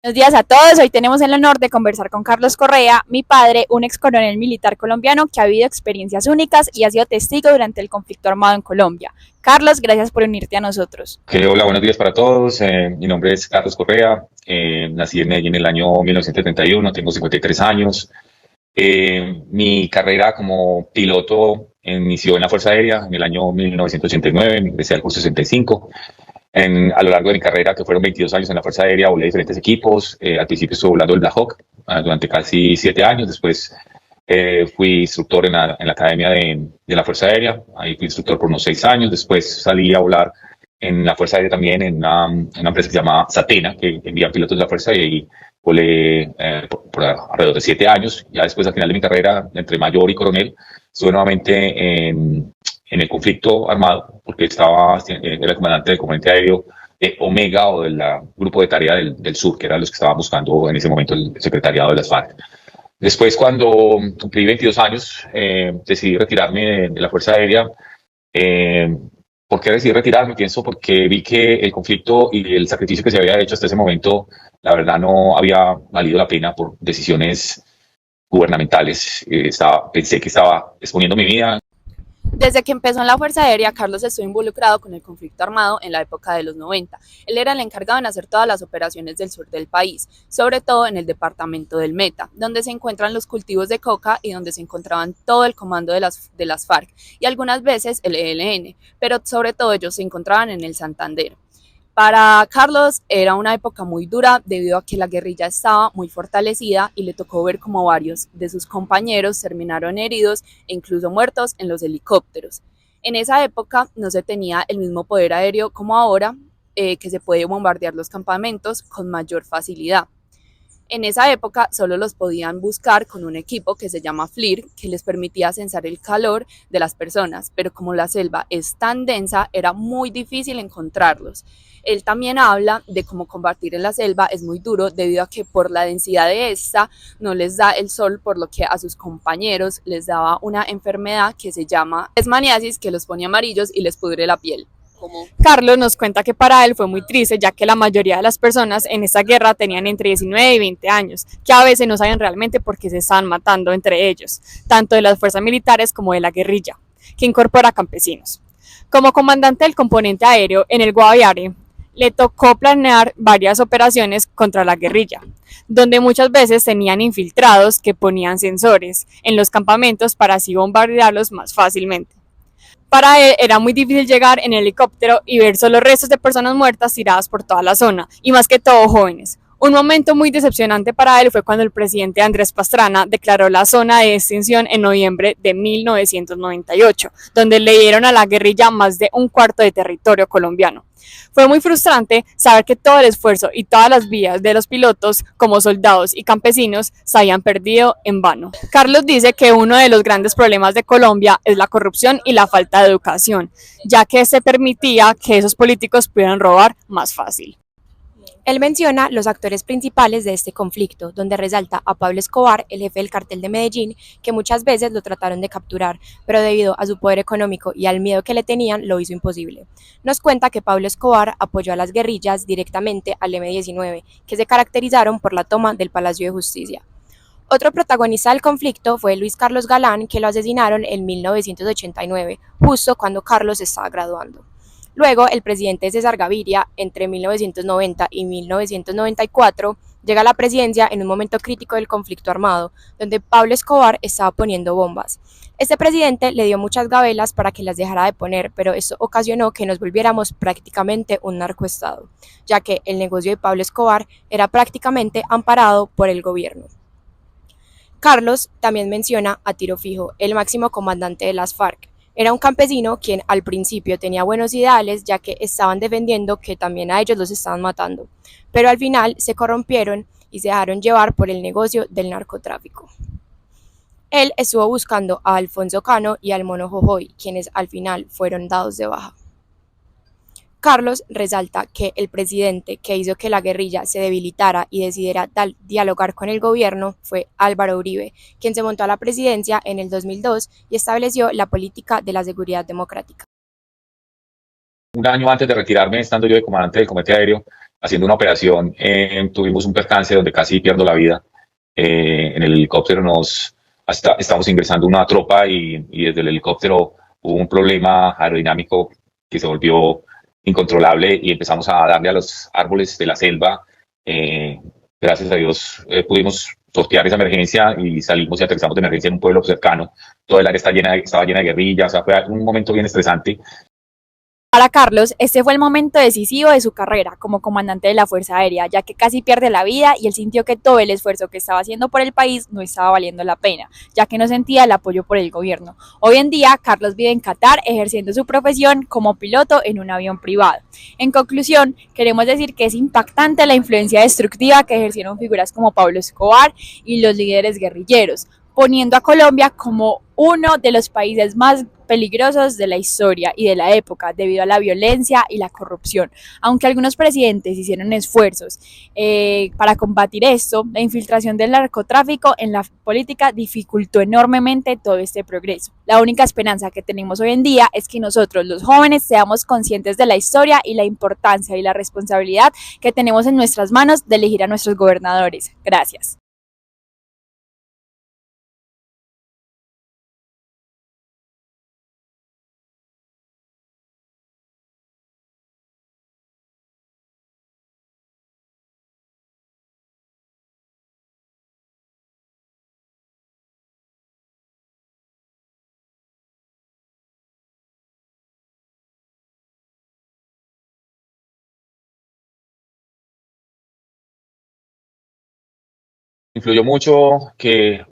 Buenos días a todos. Hoy tenemos el honor de conversar con Carlos Correa, mi padre, un ex coronel militar colombiano que ha vivido experiencias únicas y ha sido testigo durante el conflicto armado en Colombia. Carlos, gracias por unirte a nosotros. Hola, buenos días para todos. Mi nombre es Carlos Correa. Nací en Medellín en el año 1971, tengo 53 años. Mi carrera como piloto inició en la Fuerza Aérea en el año 1989, me ingresé al curso 65. A lo largo de mi carrera, que fueron 22 años en la Fuerza Aérea, volé diferentes equipos. Al principio estuve volando el Black Hawk durante casi 7 años. Después fui instructor en la Academia de la Fuerza Aérea. Ahí fui instructor por unos 6 años. Después salí a volar en la Fuerza Aérea también, en una empresa que se llama Satena, que envía pilotos de la Fuerza, y ahí volé por alrededor de 7 años. Ya después, al final de mi carrera, entre mayor y coronel, estuve nuevamente en el conflicto armado, porque era comandante del componente aéreo de Omega, o del grupo de tarea del sur, que eran los que estaban buscando en ese momento el secretariado de las FARC. Después, cuando cumplí 22 años, decidí retirarme de la Fuerza Aérea. Eh, ¿Por qué decidí retirarme? Pienso porque vi que el conflicto y el sacrificio que se había hecho hasta ese momento, la verdad, no había valido la pena por decisiones gubernamentales. Pensé que estaba exponiendo mi vida. Desde que empezó en la Fuerza Aérea, Carlos estuvo involucrado con el conflicto armado en la época de los 90. Él era el encargado en hacer todas las operaciones del sur del país, sobre todo en el departamento del Meta, donde se encuentran los cultivos de coca y donde se encontraban todo el comando de las FARC y algunas veces el ELN, pero sobre todo ellos se encontraban en el Santander. Para Carlos era una época muy dura debido a que la guerrilla estaba muy fortalecida y le tocó ver como varios de sus compañeros terminaron heridos e incluso muertos en los helicópteros. En esa época no se tenía el mismo poder aéreo como ahora, que se puede bombardear los campamentos con mayor facilidad. En esa época solo los podían buscar con un equipo que se llama FLIR, que les permitía sensar el calor de las personas, pero como la selva es tan densa, era muy difícil encontrarlos. Él también habla de cómo combatir en la selva es muy duro debido a que por la densidad de esta no les da el sol, por lo que a sus compañeros les daba una enfermedad que se llama lesmaniasis, que los pone amarillos y les pudre la piel. Carlos nos cuenta que para él fue muy triste, ya que la mayoría de las personas en esta guerra tenían entre 19 y 20 años, que a veces no sabían realmente por qué se estaban matando entre ellos, tanto de las fuerzas militares como de la guerrilla, que incorpora campesinos. Como comandante del componente aéreo en el Guaviare, le tocó planear varias operaciones contra la guerrilla, donde muchas veces tenían infiltrados que ponían sensores en los campamentos para así bombardearlos más fácilmente. Para él era muy difícil llegar en helicóptero y ver solo restos de personas muertas tiradas por toda la zona, y más que todo jóvenes. Un momento muy decepcionante para él fue cuando el presidente Andrés Pastrana declaró la zona de extinción en noviembre de 1998, donde le dieron a la guerrilla más de un cuarto de territorio colombiano. Fue muy frustrante saber que todo el esfuerzo y todas las vidas de los pilotos, como soldados y campesinos, se habían perdido en vano. Carlos dice que uno de los grandes problemas de Colombia es la corrupción y la falta de educación, ya que se permitía que esos políticos pudieran robar más fácil. Él menciona los actores principales de este conflicto, donde resalta a Pablo Escobar, el jefe del cartel de Medellín, que muchas veces lo trataron de capturar, pero debido a su poder económico y al miedo que le tenían, lo hizo imposible. Nos cuenta que Pablo Escobar apoyó a las guerrillas directamente al M-19, que se caracterizaron por la toma del Palacio de Justicia. Otro protagonista del conflicto fue Luis Carlos Galán, que lo asesinaron en 1989, justo cuando Carlos estaba graduando. Luego, el presidente César Gaviria, entre 1990 y 1994, llega a la presidencia en un momento crítico del conflicto armado, donde Pablo Escobar estaba poniendo bombas. Este presidente le dio muchas gabelas para que las dejara de poner, pero esto ocasionó que nos volviéramos prácticamente un narcoestado, ya que el negocio de Pablo Escobar era prácticamente amparado por el gobierno. Carlos también menciona a Tiro Fijo, el máximo comandante de las FARC. Era un campesino quien al principio tenía buenos ideales, ya que estaban defendiendo que también a ellos los estaban matando, pero al final se corrompieron y se dejaron llevar por el negocio del narcotráfico. Él estuvo buscando a Alfonso Cano y al Mono Jojoy, quienes al final fueron dados de baja. Carlos resalta que el presidente que hizo que la guerrilla se debilitara y decidiera dialogar con el gobierno fue Álvaro Uribe, quien se montó a la presidencia en el 2002 y estableció la política de la seguridad democrática. Un año antes de retirarme, estando yo de comandante del comité aéreo, haciendo una operación, tuvimos un percance donde casi pierdo la vida. En el helicóptero estamos ingresando una tropa y desde el helicóptero hubo un problema aerodinámico que se volvió incontrolable y empezamos a darle a los árboles de la selva. Eh, Gracias a Dios pudimos sortear esa emergencia y salimos y aterrizamos de emergencia en un pueblo cercano. Todo el área estaba llena de guerrillas, o sea, fue un momento bien estresante. Para Carlos, este fue el momento decisivo de su carrera como comandante de la Fuerza Aérea, ya que casi pierde la vida y él sintió que todo el esfuerzo que estaba haciendo por el país no estaba valiendo la pena, ya que no sentía el apoyo por el gobierno. Hoy en día, Carlos vive en Qatar ejerciendo su profesión como piloto en un avión privado. En conclusión, queremos decir que es impactante la influencia destructiva que ejercieron figuras como Pablo Escobar y los líderes guerrilleros, poniendo a Colombia como uno de los países más peligrosos de la historia y de la época debido a la violencia y la corrupción. Aunque algunos presidentes hicieron esfuerzos para combatir esto, la infiltración del narcotráfico en la política dificultó enormemente todo este progreso. La única esperanza que tenemos hoy en día es que nosotros, los jóvenes, seamos conscientes de la historia y la importancia y la responsabilidad que tenemos en nuestras manos de elegir a nuestros gobernadores. Gracias. Influyó mucho que